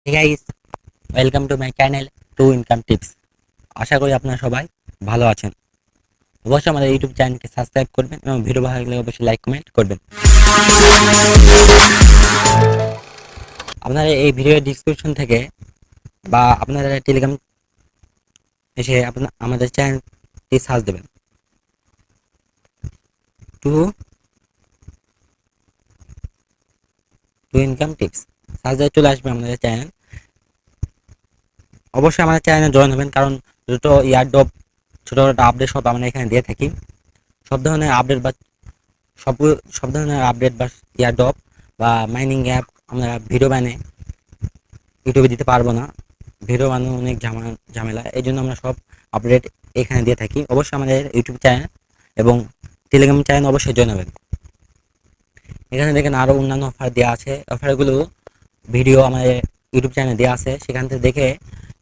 Hey guys, welcome to my channel to income tips. আশা করি আপনারা সবাই ভালো আছেন। অবশ্যই আমাদের ইউটিউব চ্যানেলকে সাবস্ক্রাইব করবেন এবং ভিডিও ভালো লাগলে অবশ্যই লাইক কমেন্ট করবেন। আপনারা এই ভিডিওর ডিসক্রিপশন থেকে বা আপনারা টেলিগ্রাম এসে আমাদের চ্যানেলটি সার্চ দেবেন two two income tips. Search দিয়ে চলে আসবে আমাদের চ্যানেল। অবশ্যই আমাদের চ্যানেলে জয়েন হবেন, কারণ দুটো ইয়ারড্রপ ছোটো আপডেট সব আমরা এখানে দিয়ে থাকি। সব ধরনের আপডেট বা সব সব ধরনের আপডেট বা এয়ারড্রপ বা মাইনিং অ্যাপ আমরা ভিডিও বানিয়ে ইউটিউবে দিতে পারবো না। ভিডিও বানানো অনেক ঝামেলা, এই জন্য আমরা সব আপডেট এখানে দিয়ে থাকি। অবশ্যই আমাদের ইউটিউব চ্যানেল এবং টেলিগ্রাম চ্যানেল অবশ্যই জয়েন হবেন। এখানে দেখেন আরও অন্যান্য অফার দেওয়া আছে। অফারগুলো ভিডিও আমাদের ইউটিউব চ্যানেলে দেওয়া আছে, সেখান থেকে দেখে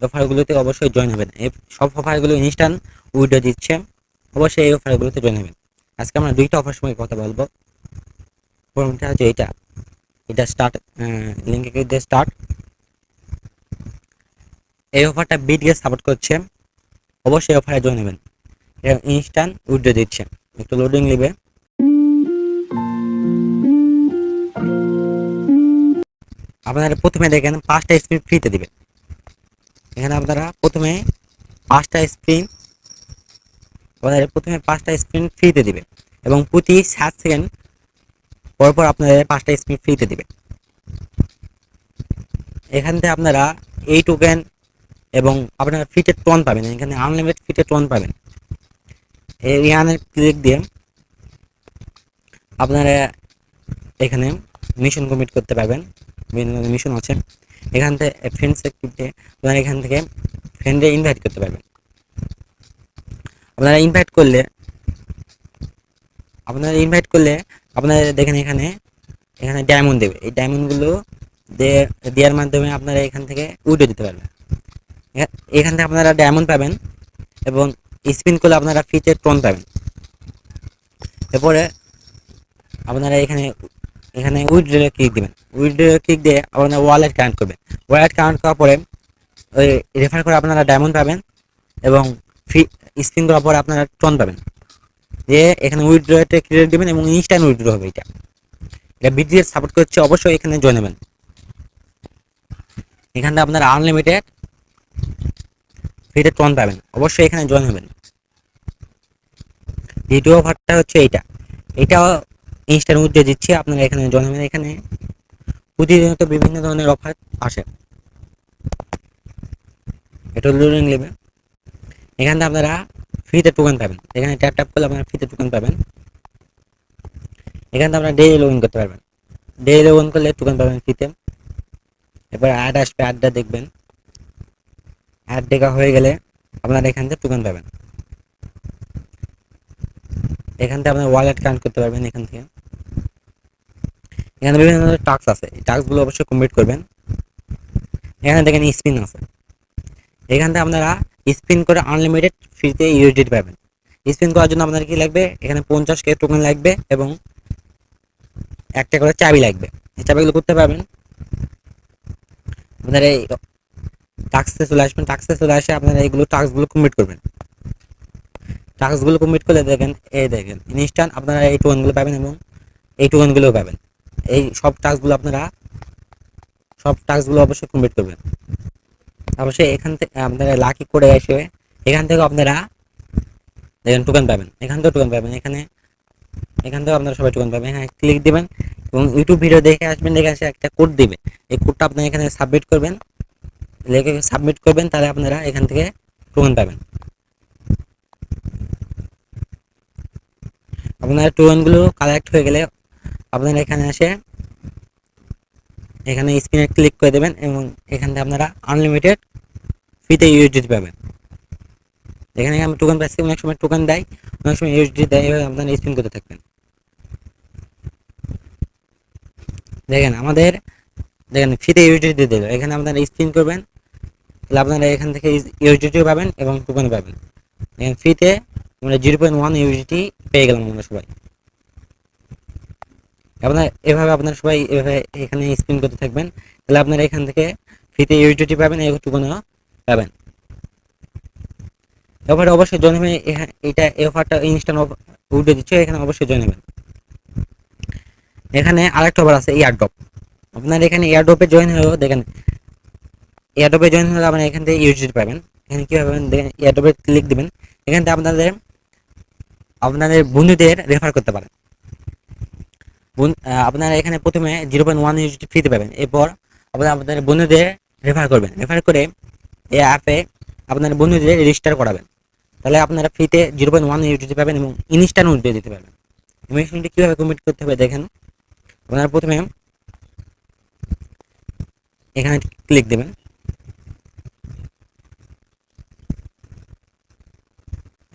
অফারগুলোতে অবশ্যই জয়েন হবেন। এই সব অফারগুলো ইনস্ট্যান্ট উইড্রো দিচ্ছে, অবশ্যই এই অফারগুলোতে জয়েন হবেন। আজকে আমরা দুইটা অফার সময় কথা বলবো। প্রথমটা হচ্ছে এটা স্টার্ট, লিঙ্কে ক্লিক দিয়ে স্টার্ট। এই অফারটা বিটগেট সাপোর্ট করছে, অবশ্যই অফারে জয়েন হবেন। এটা ইনস্ট্যান্ট উইড্রো দিচ্ছে। একটু লোডিং নেবে। আপনারা প্রথমে দেখেন 5টা স্পিন ফ্রিতে দিবে। এখানে আপনারা প্রথমে 5টা স্পিন ফ্রিতে দিবে এবং প্রতি 7 সেকেন্ড পরপর আপনাদের 5টা স্পিন ফ্রিতে দিবে। এখান থেকে আপনারা এই টোকেন এবং আপনারা ফ্রিতে টোন পাবেন। এখানে আনলিমিটেড ফ্রিতে টোন পাবেন। এই ইয়ানের ক্লিক দিয়ে আপনারা এখানে মিশন কমপ্লিট করতে পারবেন। বিভিন্ন মিশন আছে। এখান থেকে ফ্রেন্ডস অ্যাক্টিভিটি আপনারা এখান থেকে ফ্রেন্ডে ইনভাইট করতে পারবেন। আপনারা ইনভাইট করলে আপনারা দেখেন এখানে ডায়মন্ড দেবে। এই ডায়মন্ডগুলো দেওয়ার মাধ্যমে আপনারা এখান থেকে উইড্রো দিতে পারবেন। এখান থেকে আপনারা ডায়মন্ড পাবেন এবং স্পিন করলে আপনারা ফ্রিতে টোন পাবেন। এরপরে আপনারা এখানে উইথড্র ক্লিক দিবেন। উইথড্র ক্লিক দিয়ে আপনারা ওয়ালেট কানেক্ট করবেন। ওয়ালেট কানেক্ট করার পরে ওই রেফার করে আপনারা ডায়মন্ড পাবেন এবং ফ্রি স্পিন করার পরে আপনারা টোন পাবেন। যে এখানে উইথড্রতে ক্লিক দিবেন এবং ইনস্ট্যান্ট উইথড্র হবে। এটা বিটিএস সাপোর্ট করছে, অবশ্যই এখানে জয়েন হবেন। এখানে আপনারা আনলিমিটেড ফ্রিতে টোন পাবেন, অবশ্যই এখানে জয়েন হবেন। দ্বিতীয় অফারটা হচ্ছে এটাও ইনস্ট্যান্ট উইথড্র দিচ্ছে, আপনারা এখানে জয়েন হবেন। এখানে প্রতিনিয়ত বিভিন্ন ধরনের অফার আসে। এটা লোডিং নেবে। এখান থেকে আপনারা ফ্রিতে টোকেন পাবেন। এখানে ট্যাপ করলে আপনারা ফ্রিতে টোকেন পাবেন। এখান থেকে আপনারা ডেইলি লগ ইন করতে পারবেন। ডেইলি লগ ইন করলে টোকেন পাবেন ফ্রিতে। এবার অ্যাড আসবে, অ্যাডটা দেখবেন। অ্যাড দেখা হয়ে গেলে আপনারা এখান থেকে টোকেন পাবেন। এখান থেকে আপনার ওয়ালেট কানেক্ট করতে পারবেন। এখানে বিভিন্ন ধরনের টাস্ক আছে, এই টাস্কগুলো অবশ্যই কমপ্লিট করবেন। এখানে দেখেন স্পিন আছে। এখান থেকে আপনারা স্পিন করে আনলিমিটেড ফ্রিতে ইউএসডি পাবেন। স্পিন করার জন্য আপনার কি লাগবে? এখানে 50 কে টোকেন লাগবে এবং একটা করে চাবি লাগবে। এই চাবিগুলো করতে পারবেন। আপনারা এই টাস্কে চলে আসবেন। টাস্কে চলে আসে আপনারা এইগুলো টাস্কগুলো কমপ্লিট করবেন। টাস্কগুলো কমপ্লিট করলে দেখেন ইনস্ট্যান্ট আপনারা এই টোকেনগুলো পাবেন এবং এই টোকেনগুলোও পাবেন। এই সব টাস্কগুলো অবশ্যই কমপ্লিট করবেন। অবশ্যই এখান থেকে আপনারা লাকি করে এসে এখান থেকে আপনারা দেখেন টোকেন পাবেন। এখান থেকেও টোকেন পাবেন। এখান থেকেও আপনারা সবাই টোকেন পাবেন। এখানে ক্লিক দিবেন এবং ইউটিউব ভিডিও দেখে আসবেন। দেখে আসে একটা কোড দিবে। এই কোডটা আপনারা এখানে সাবমিট করবেন। লিখে সাবমিট করবেন, তাহলে আপনারা এখান থেকে টোকেন পাবেন। আপনারা টোকেনগুলো কালেক্ট হয়ে গেলে আপনারা এখানে স্ক্রিনে ক্লিক করে দেবেন এবং এখান থেকে আপনারা আনলিমিটেড ফ্রিতে ইউএসডি পাবেন। এখানে আমি টোকেন পাচ্ছি, অনেক সময় টোকেন দেয়, অনেক সময় ইউএসডি দেয়। এভাবে আপনারা স্পিন করতে থাকবেন। দেখেন ফ্রিতে ইউএসডি দিয়ে দিল। এখানে আপনারা স্পিন করবেন, তাহলে আপনারা এখান থেকে ইউএসডিটিও পাবেন এবং টোকেন পাবেন। এখানে ফ্রিতে আমরা 0.1 ইউএসডি পেয়ে গেলাম আমরা সবাই। আপনারা এভাবে সবাই এভাবে এখানে স্পিন করতে থাকবেন, তাহলে আপনারা এখান থেকে ফ্রিতে ইউটিলিটি পাবেন, এইটুকুনও পাবেন। এবারে অবশ্যই জয়েন হয়ে এটা এই অফারটা ইনস্ট্যান্ট উইথড্র দিচ্ছে, এখানে অবশ্যই জয়েন হবেন। এখানে আরেকটা অফার আছে এয়ারড্রপ। আপনার এখানে এয়ারড্রপে জয়েন হয়েও দেখেন, এয়ারড্রপে জয়েন হলে আপনারা এখান থেকে ইউটিলিটি পাবেন। এখানে কী পাবেন দেখেন, এয়ারড্রপে ক্লিক দিবেন, এখান থেকে আপনাদের বন্ধুদের রেফার করতে পারেন। আপনারা এখানে প্রথমে 0.1 ইউটিলিটি ফ্রিতে পাবেন, এরপর আপনারা আপনাদের বন্ধুদের রেফার করবেন, রেফার করে এই অ্যাপে আপনার বন্ধুদের রেজিস্টার করাবেন, তাহলে আপনারা ফ্রিতে 0.1 ইউটিলিটি পাবেন এবং ইনস্ট্যান্ট উইথড্র দিতে পারবেন। ইনভেস্টমেন্টটি কীভাবে কমপ্লিট করতে হবে দেখেন, আপনারা প্রথমে এখানে ক্লিক দেবেন,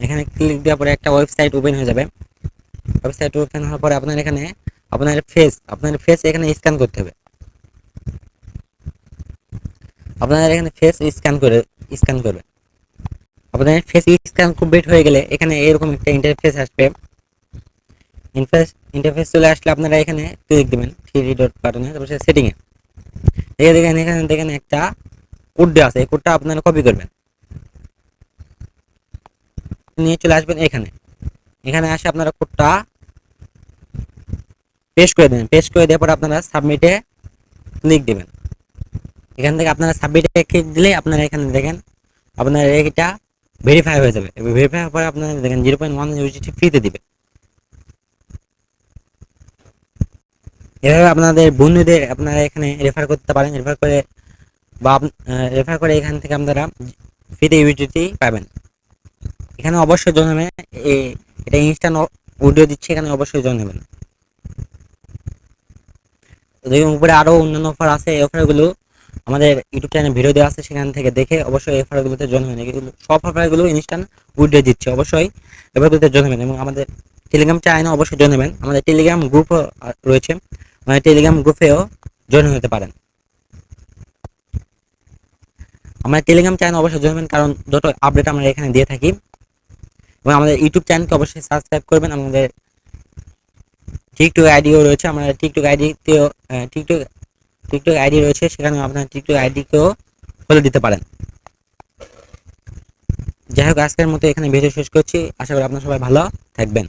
এখানে ক্লিক দেওয়ার পরে একটা ওয়েবসাইট ওপেন হয়ে যাবে। ওয়েবসাইট ওপেন হওয়ার পরে আপনার এখানে আপনার ফেস এখানে স্ক্যান করতে হবে। আপনাদের এখানে ফেস স্ক্যান করবে। আপনাদের ফেস স্ক্যান কমপ্লিট হয়ে গেলে এখানে এরকম একটা ইন্টারফেস আসবে। ইন্টারফেস চলে আসলে আপনারা এখানে ক্লিক দেবেন থ্রি ডট বাটনে, তারপর সেটিংয়ে এখানে একটা কোড দেওয়া আছে, এই কোডটা আপনারা কপি করবেন, নিয়ে চলে আসবেন এখানে আসে আপনারা কোডটা পেস্ট করে দেবেন। পেস্ট করে দেওয়ার পর আপনারা সাবমিটে ক্লিক দেবেন। এখান থেকে আপনারা সাবমিটে ক্লিক দিলে আপনারা এখানে দেখেন আপনার এটা ভেরিফাই হয়ে যাবে। ভেরিফাই হওয়ার পরে আপনারা দেখেন 0.1 ইউটিলিটি ফ্রিতে দিবে। এভাবে আপনাদের বন্ধুদের আপনারা এখানে রেফার করতে পারেন, রেফার করে এখান থেকে আপনারা ফ্রিতে ইউটিলিটি পাবেন। এখানে অবশ্যই জয়েন হবে, এটা ইনস্ট্যান্ট উইথড্র দিচ্ছে, এখানে অবশ্যই জয়েন হবেন। দেখুন উপরে আরও অন্যান্য অফার আছে, এই অফারগুলো আমাদের ইউটিউব চ্যানেলে ভিডিও দেওয়া আছে, সেখান থেকে দেখে অবশ্যই এই অফারগুলোতে জয়েন হবেন। এগুলো সব অফারগুলো ইনস্ট্যান্ট উইথড্র দিচ্ছে, অবশ্যই এগুলোতে জয়েন হবেন। এবং আমাদের টেলিগ্রাম চ্যানেলে অবশ্যই জয়েন হবেন, আমাদের টেলিগ্রাম গ্রুপও রয়েছে, আমাদের টেলিগ্রাম গ্রুপেও জয়েন হতে পারেন। আমাদের টেলিগ্রাম চ্যানেল অবশ্যই জয়েন হবেন, কারণ যত আপডেট আমরা এখানে দিয়ে থাকি। এবং আমাদের ইউটিউব চ্যানেলকে অবশ্যই সাবস্ক্রাইব করবেন। আমাদের টিকটক আইডিও রয়েছে, আমাদের টিকটক আইডি রয়েছে, সেখানে আপনার টিকটক আইডিকেও ফলো দিতে পারেন। যাই হোক, আজকের মতো এখানে ভিডিও শেষ করছি, আশা করি আপনারা সবাই ভালো থাকবেন।